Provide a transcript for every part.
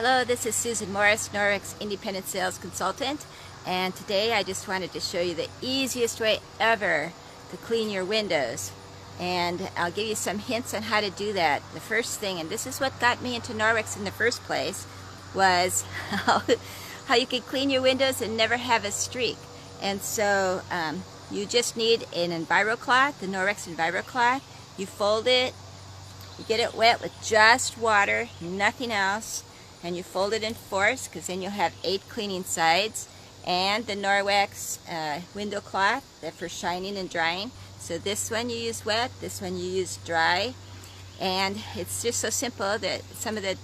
Hello, this is Susan Morris, Norwex Independent Sales Consultant, and today I just wanted to show you the easiest way ever to clean your windows. And I'll give you some hints on how to do that. The first thing, and this is what got me into Norwex in the first place, was how you can clean your windows and never have a streak. And so you just need an EnviroCloth, the Norwex EnviroCloth. You fold it, you get it wet with just water, nothing else, and you fold it in fours because then you'll have 8 cleaning sides, and the Norwex window cloth for shining and drying. So this one you use wet, this one you use dry, and it's just so simple that some of the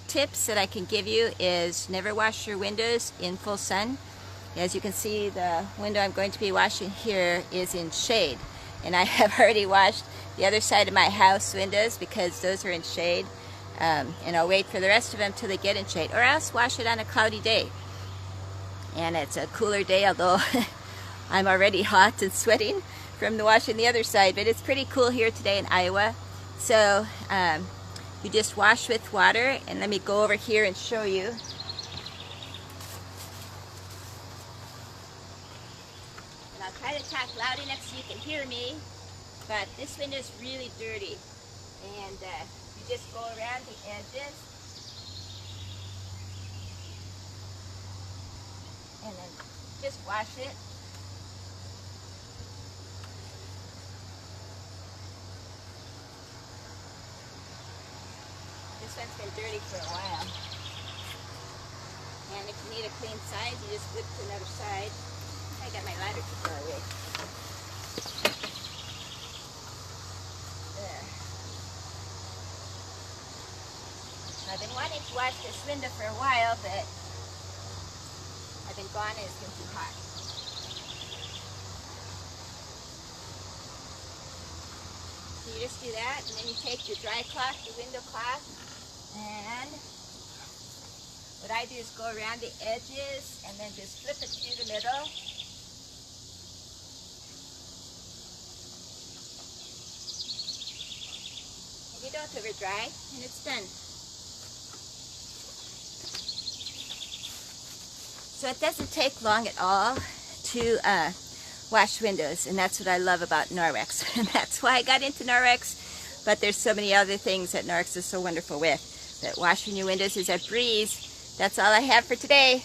tips that I can give you is never wash your windows in full sun. As you can see, the window I'm going to be washing here is in shade, and I have already washed the other side of my house windows because those are in shade. And I'll wait for the rest of them till they get in shade, or else wash it on a cloudy day. And it's a cooler day, although I'm already hot and sweating from the washing the other side, but it's pretty cool here today in Iowa. So you just wash with water, and let me go over here and show you. And I'll try to talk loud enough so you can hear me, but this window is really dirty, and you just go around the edges and then just wash it. This one's been dirty for a while. And if you need a clean side, you just flip to another side. I got my ladder too far away. I've been wanting to wash this window for a while, but I've been gone and it's been too hot. So you just do that, and then you take your dry cloth, your window cloth, and what I do is go around the edges and then just flip it through the middle. And you don't over dry, and it's done. So it doesn't take long at all to wash windows, and that's what I love about Norwex. And that's why I got into Norwex, but there's so many other things that Norwex is so wonderful with. But washing your windows is a breeze. That's all I have for today.